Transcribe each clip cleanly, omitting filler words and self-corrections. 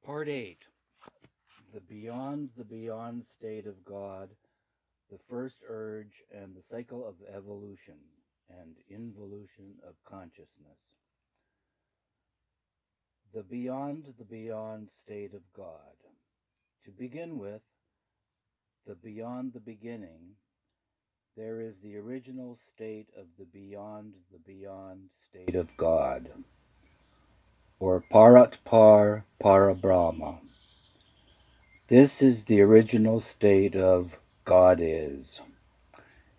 Part 8. The Beyond State of God, the First Urge, and the Cycle of Evolution and Involution of Consciousness. The Beyond State of God. To begin with, beyond the beginning, there is the original state of the Beyond State of God, or Paratpar Parabrahma. This is the original state of God is.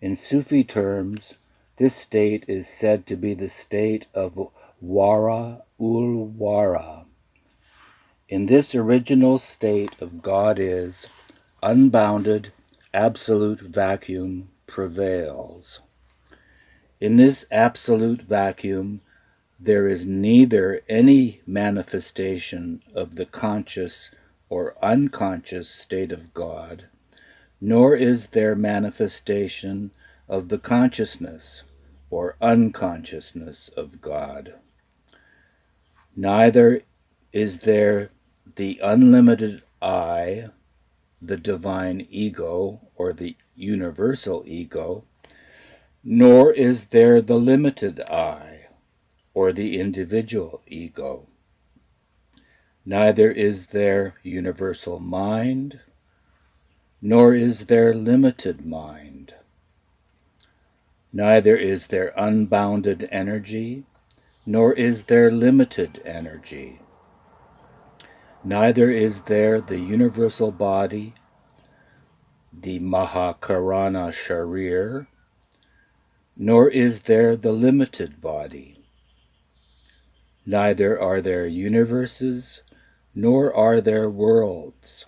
In Sufi terms, this state is said to be the state of Wara ul Wara. In this original state of God is, unbounded, absolute vacuum prevails. In this absolute vacuum, there is neither any manifestation of the conscious or unconscious state of God, nor is there manifestation of the consciousness or unconsciousness of God. Neither is there the unlimited I, the divine ego or the universal ego, nor is there the limited I or the individual ego. Neither is there universal mind, nor is there limited mind. Neither is there unbounded energy, nor is there limited energy. Neither is there the universal body, the Mahakarana Sharir, nor is there the limited body. Neither are there universes, nor are there worlds.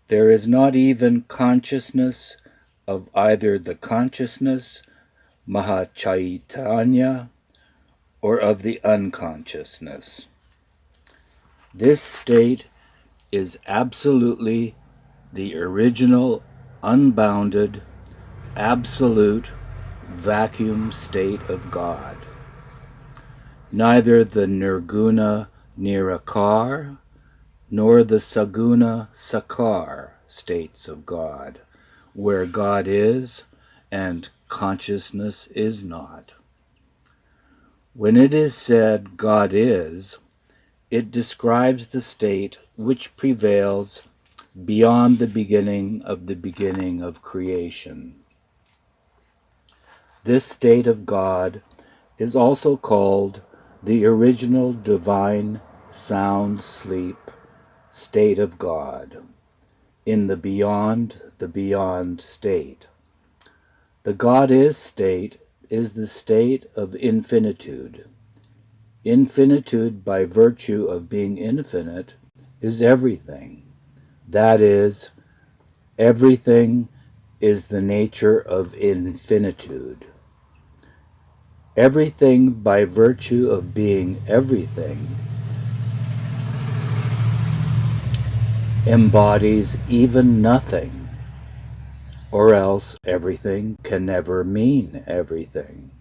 There is not even consciousness of either the consciousness, Mahachaitanya, or of the unconsciousness. This state is absolutely the original, unbounded, absolute vacuum state of God. Neither the Nirguna Nirakar nor the Saguna Sakar states of God, where God is and consciousness is not. When it is said God is, it describes the state which prevails beyond the beginning of creation. This state of God is also called the original divine sound sleep state of God, in the beyond state. The God is state is the state of infinitude. Infinitude, by virtue of being infinite, is everything. That is, everything is the nature of infinitude. Everything, by virtue of being everything, embodies even nothing, or else everything can never mean everything.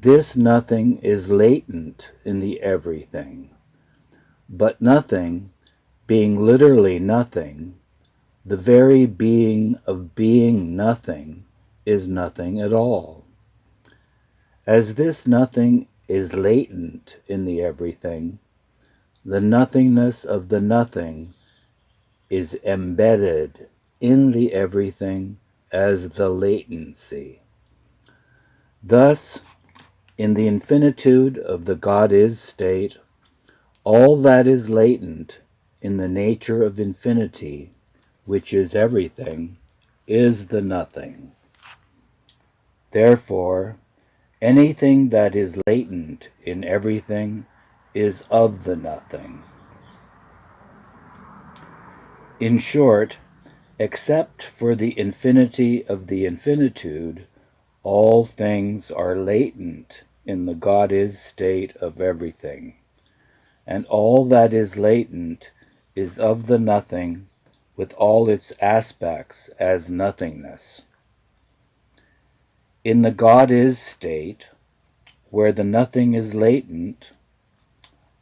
This nothing is latent in the everything, but nothing, being literally nothing, the very being of being nothing, is nothing at all. As this nothing is latent in the everything, the nothingness of the nothing is embedded in the everything as the latency. Thus, in the infinitude of the God is state, all that is latent in the nature of infinity, which is everything, is the nothing. Therefore, anything that is latent in everything is of the nothing. In short, except for the infinity of the infinitude, all things are latent in the God is state of everything, and all that is latent is of the nothing with all its aspects as nothingness. In the God is state, where the nothing is latent,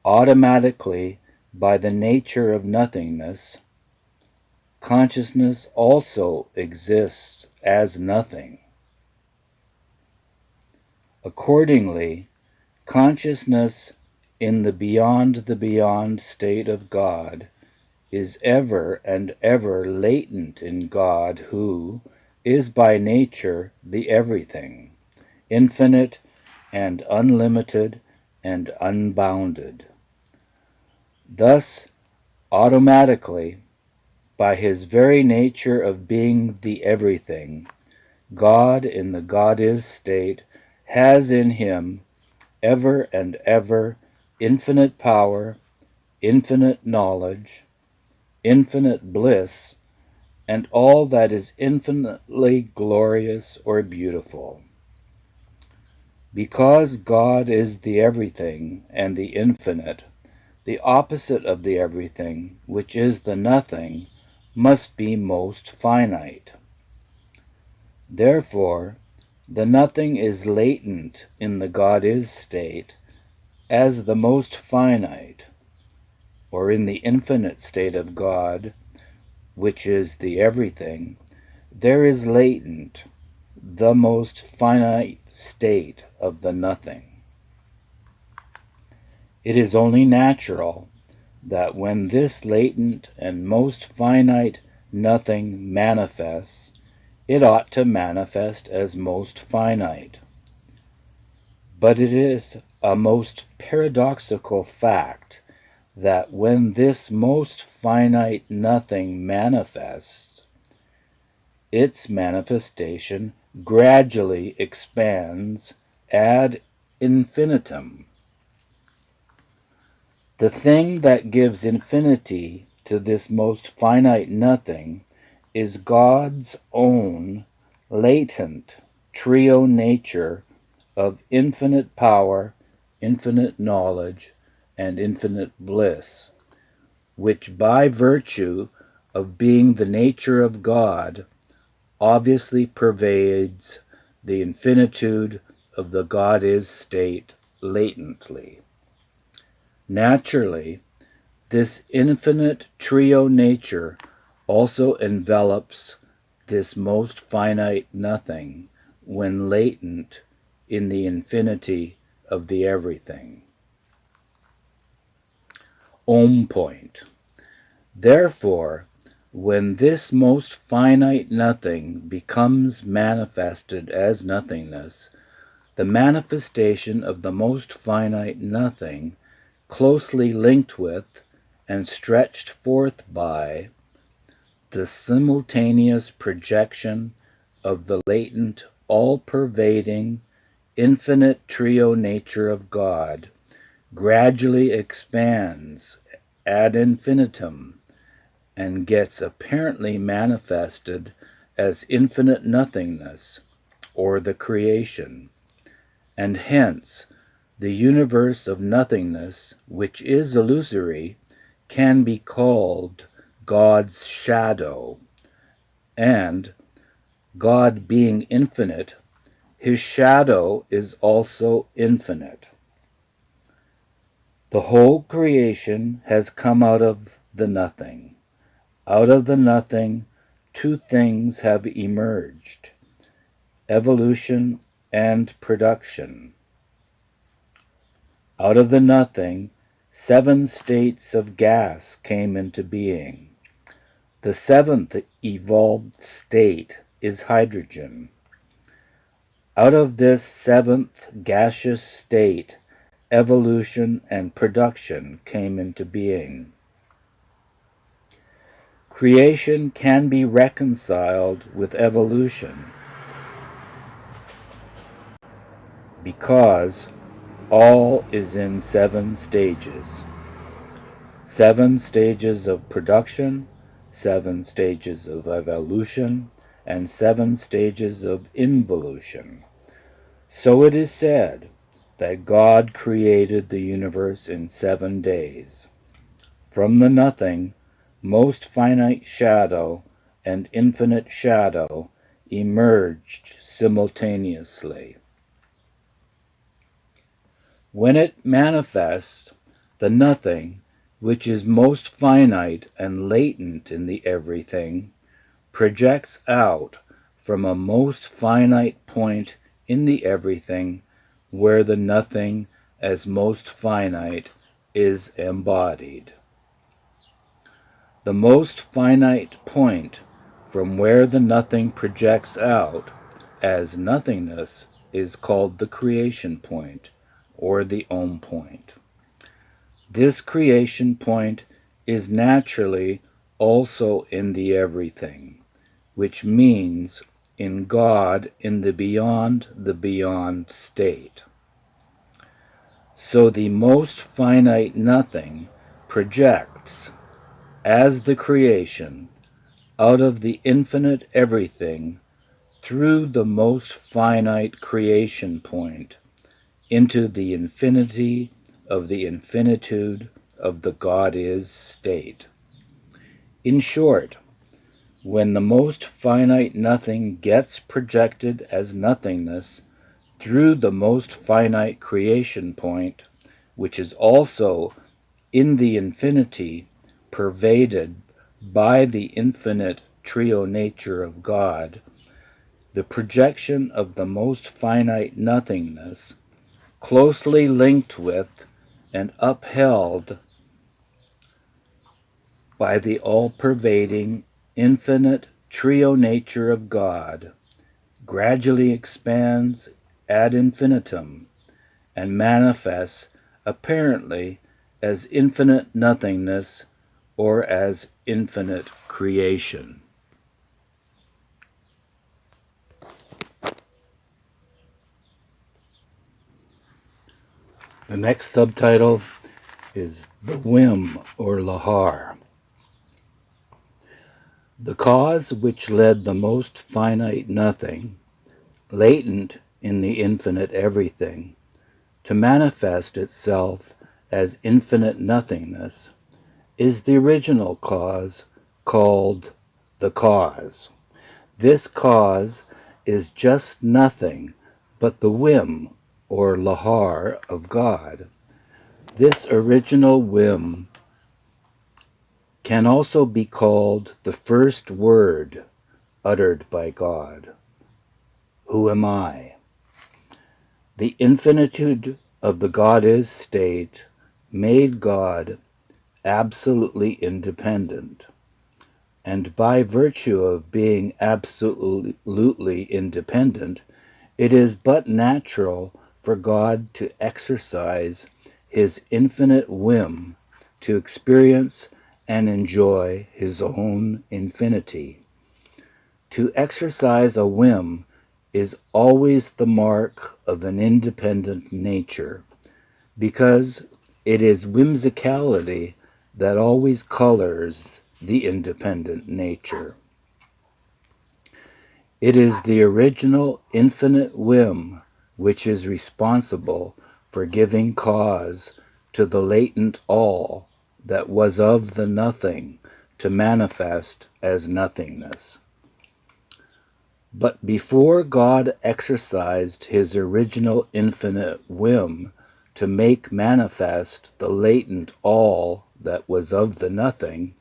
automatically by the nature of nothingness, consciousness also exists as nothing. Accordingly, consciousness in the beyond state of God is ever and ever latent in God, who is by nature the everything, infinite and unlimited and unbounded. Thus, automatically, by his very nature of being the everything, God in the God-is state has in him ever and ever infinite power, infinite knowledge, infinite bliss, and all that is infinitely glorious or beautiful. Because God is the everything and the infinite, the opposite of the everything, which is the nothing, must be most finite. Therefore, the nothing is latent in the God-is state as the most finite, or in the infinite state of God, which is the everything, there is latent the most finite state of the nothing. It is only natural that when this latent and most finite nothing manifests, it ought to manifest as most finite. But it is a most paradoxical fact that when this most finite nothing manifests, its manifestation gradually expands ad infinitum. The thing that gives infinity to this most finite nothing is God's own latent trio nature of infinite power, infinite knowledge, and infinite bliss, which by virtue of being the nature of God obviously pervades the infinitude of the God-is state latently. Naturally, this infinite trio nature also envelops this most finite nothing when latent in the infinity of the everything. Om point. Therefore, when this most finite nothing becomes manifested as nothingness, the manifestation of the most finite nothing, closely linked with and stretched forth by the simultaneous projection of the latent, all-pervading, infinite trio nature of God, gradually expands ad infinitum and gets apparently manifested as infinite nothingness, or the creation, and hence the universe of nothingness, which is illusory, can be called God's shadow, and, God being infinite, his shadow is also infinite. The whole creation has come out of the nothing. Out of the nothing, two things have emerged: evolution and production. Out of the nothing, 7 states of gas came into being. The 7th evolved state is hydrogen. Out of this 7th gaseous state, evolution and production came into being. Creation can be reconciled with evolution because all is in 7 stages. 7 stages of production, 7 stages of evolution, and 7 stages of involution. So it is said that God created the universe in 7 days. From the nothing, most finite shadow and infinite shadow emerged simultaneously. When it manifests, the nothing which is most finite and latent in the everything, projects out from a most finite point in the everything where the nothing as most finite is embodied. The most finite point from where the nothing projects out as nothingness is called the creation point, or the Om point. This creation point is naturally also in the everything, which means in God in the beyond state. So the most finite nothing projects as the creation out of the infinite everything through the most finite creation point into the infinity of the infinitude of the God is state. In short, when the most finite nothing gets projected as nothingness through the most finite creation point, which is also in the infinity pervaded by the infinite trio nature of God, the projection of the most finite nothingness, closely linked with and upheld by the all-pervading infinite trio nature of God, gradually expands ad infinitum and manifests apparently as infinite nothingness or as infinite creation. The next subtitle is The Whim or Lahar. The cause which led the most finite nothing, latent in the infinite everything, to manifest itself as infinite nothingness, is the original cause called the cause. This cause is just nothing but the whim or lahar of God. This original whim can also be called the first word uttered by God. Who am I? The infinitude of the God is state made God absolutely independent, and by virtue of being absolutely independent, it is but natural for God to exercise his infinite whim to experience and enjoy his own infinity. To exercise a whim is always the mark of an independent nature, because it is whimsicality that always colors the independent nature. It is the original infinite whim which is responsible for giving cause to the latent all that was of the nothing to manifest as nothingness. But before God exercised his original infinite whim to make manifest the latent all that was of the nothing,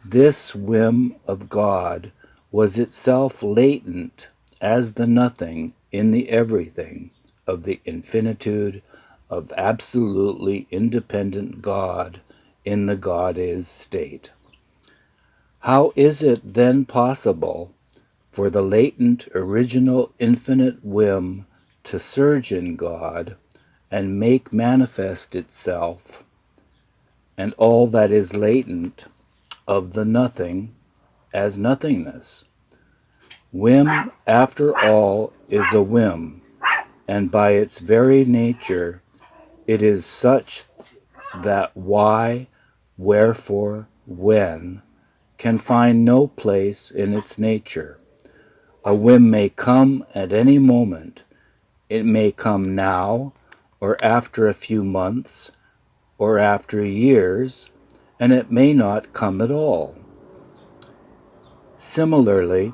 this whim of God was itself latent as the nothing in the everything of the infinitude of absolutely independent God in the God is state. How is it then possible for the latent original infinite whim to surge in God and make manifest itself and all that is latent of the nothing as nothingness? Whim, after all, is a whim, and by its very nature it is such that why, wherefore, when can find no place in its nature. A whim may come at any moment. It may come now, or after a few months, or after years, and it may not come at all. Similarly,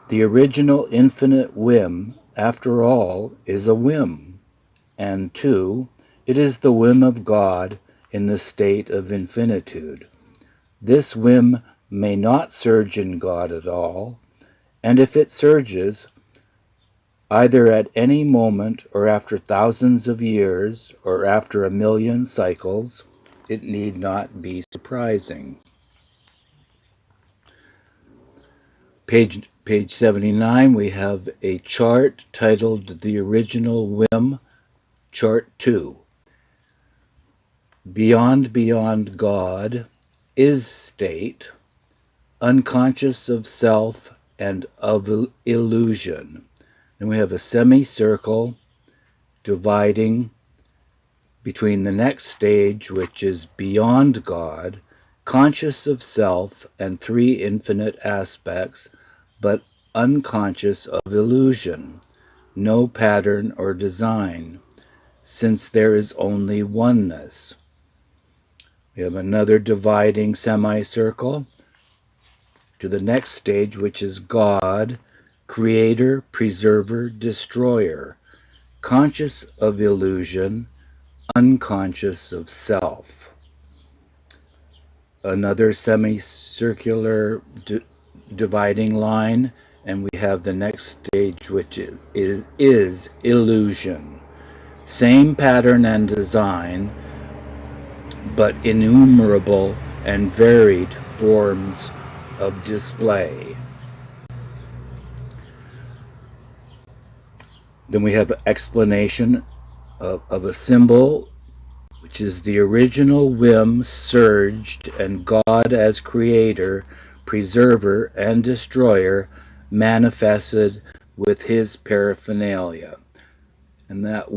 the original infinite whim, after all, is a whim, and 2, it is the whim of God in the state of infinitude. This whim may not surge in God at all, and if it surges, either at any moment or after thousands of years or after 1,000,000 cycles, it need not be surprising. Page 79, we have a chart titled The Original Whim, Chart 2. Beyond God is state, unconscious of self and of illusion. Then we have a semicircle dividing between the next stage, which is beyond God, conscious of self and 3 infinite aspects, but unconscious of illusion, no pattern or design, since there is only oneness. We have another dividing semicircle to the next stage, which is God, creator, preserver, destroyer, conscious of illusion, unconscious of self. Another semicircular dividing line, and we have the next stage, which is illusion. Same pattern and design, but innumerable and varied forms of display. Then we have explanation of a symbol, which is the original whim surged, and God as creator, preserver, and destroyer manifested with his paraphernalia. And that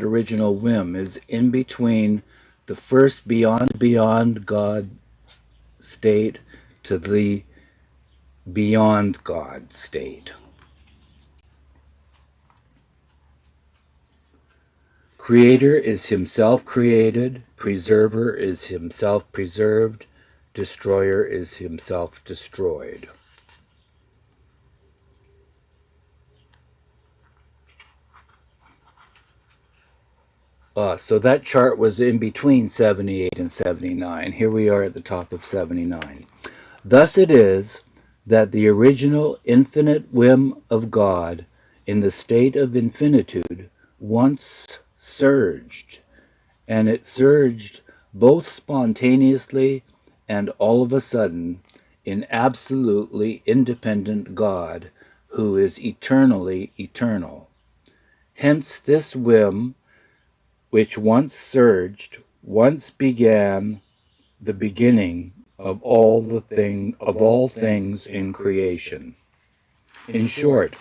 original whim is in between the first beyond God state to the beyond God state. Creator is himself created, preserver is himself preserved, destroyer is himself destroyed. So that chart was in between 78 and 79. Here we are at the top of 79. Thus it is that the original infinite whim of God in the state of infinitude once surged, and it surged both spontaneously and all of a sudden in absolutely independent God, who is eternally eternal. Hence this whim, which once surged, once began the beginning of all things in creation. In short,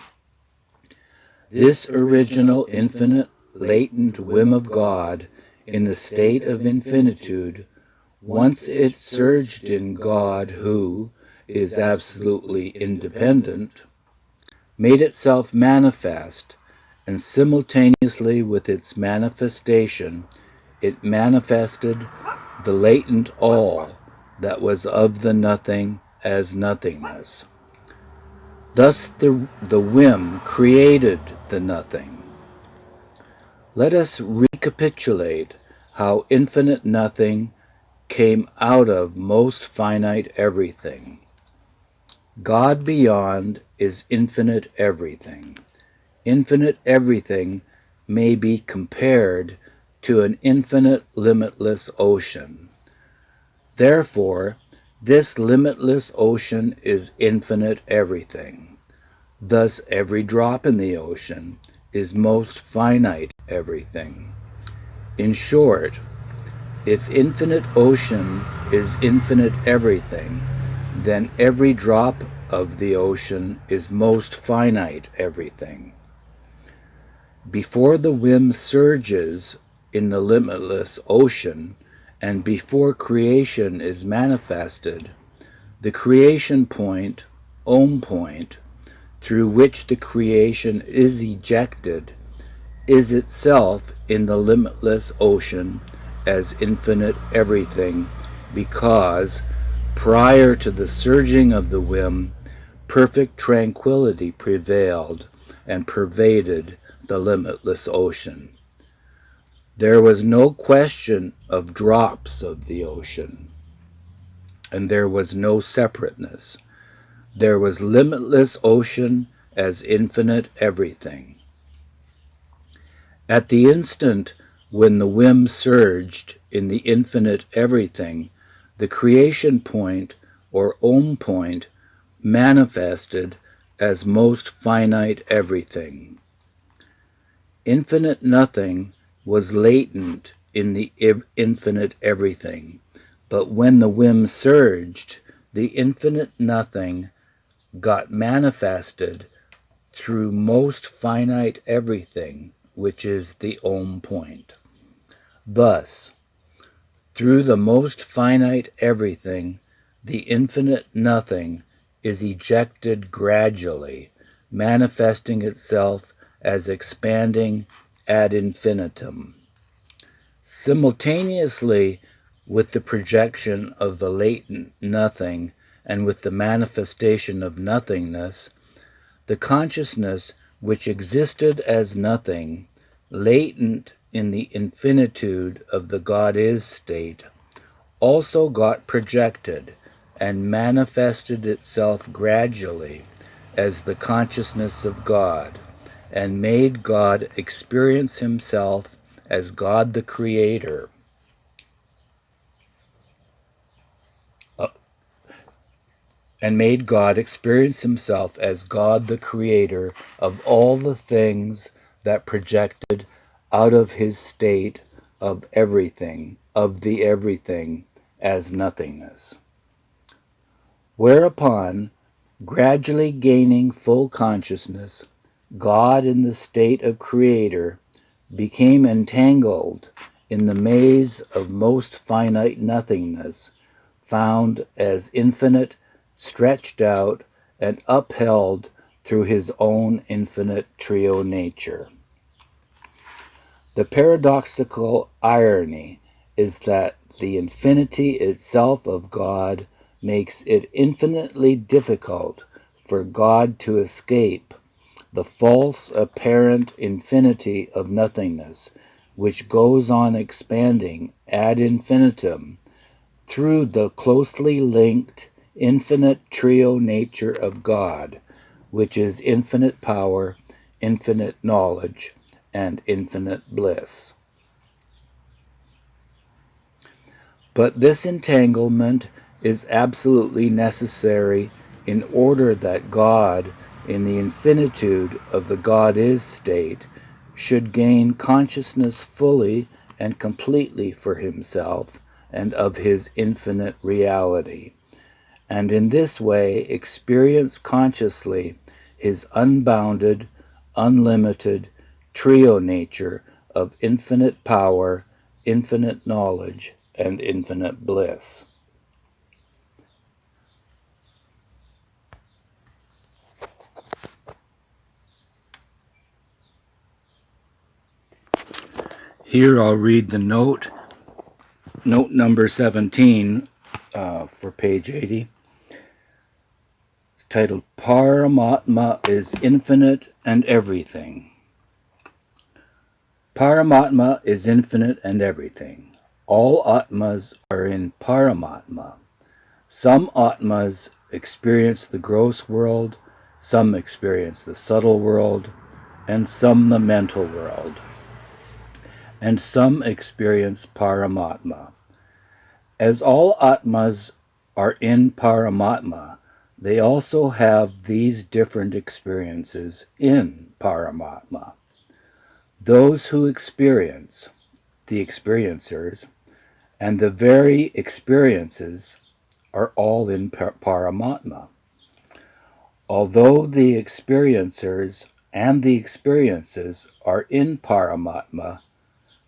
this original infinite latent whim of God in the state of infinitude, once it surged in God, who is absolutely independent, made itself manifest, and simultaneously with its manifestation, it manifested the latent all that was of the nothing as nothingness. Thus the whim created the nothing. Let us recapitulate how infinite nothing came out of most finite everything. God beyond is infinite everything. Infinite everything may be compared to an infinite limitless ocean. Therefore, this limitless ocean is infinite everything. Thus, every drop in the ocean is most finite everything. In short, if infinite ocean is infinite everything, then every drop of the ocean is most finite everything. Before the whim surges in the limitless ocean, and before creation is manifested, the creation point, Om point, through which the creation is ejected, is itself in the limitless ocean as infinite everything, because prior to the surging of the whim, perfect tranquility prevailed and pervaded the limitless ocean. There was no question of drops of the ocean, and there was no separateness. There was limitless ocean as infinite everything. At the instant when the whim surged in the infinite everything, the creation point, or Om point, manifested as most finite everything. Infinite nothing was latent in the infinite everything, but when the whim surged, the infinite nothing got manifested through most finite everything, which is the Om point. Thus, through the most finite everything, the infinite nothing is ejected gradually, manifesting itself as expanding ad infinitum. Simultaneously with the projection of the latent nothing and with the manifestation of nothingness, the consciousness which existed as nothing, latent in the infinitude of the God is state, also got projected and manifested itself gradually as the consciousness of God, and made God experience himself as God the Creator. And made God experience himself as God the Creator of all the things that projected out of his state of everything, of the everything, as nothingness. Whereupon, gradually gaining full consciousness, God in the state of Creator became entangled in the maze of most finite nothingness, found as infinite, stretched out, and upheld through his own infinite trio nature. The paradoxical irony is that the infinity itself of God makes it infinitely difficult for God to escape the false apparent infinity of nothingness, which goes on expanding ad infinitum through the closely linked infinite trio nature of God, which is infinite power, infinite knowledge, and infinite bliss. But this entanglement is absolutely necessary in order that God, in the infinitude of the God is state, should gain consciousness fully and completely for himself and of his infinite reality, and in this way experience consciously his unbounded, unlimited trio nature of infinite power, infinite knowledge, and infinite bliss. Here I'll read the note number 17 for page 80. It's titled Paramatma is Infinite and Everything. Paramatma is infinite and everything. All Atmas are in Paramatma. Some Atmas experience the gross world, some experience the subtle world, and some the mental world, and some experience Paramatma. As all Atmas are in Paramatma, they also have these different experiences in Paramatma. Those who experience, the experiencers, and the very experiences are all in Paramatma. Although the experiencers and the experiences are in Paramatma,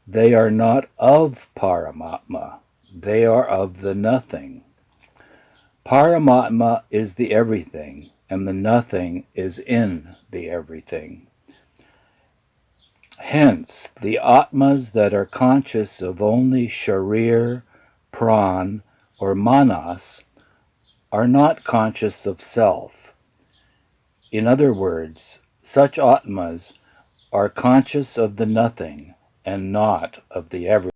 they are not of Paramatma. They are of the nothing. Paramatma is the everything, and the nothing is in the everything. Hence, the Atmas that are conscious of only Sharir, Pran, or Manas are not conscious of self. In other words, such Atmas are conscious of the nothing and not of the everything.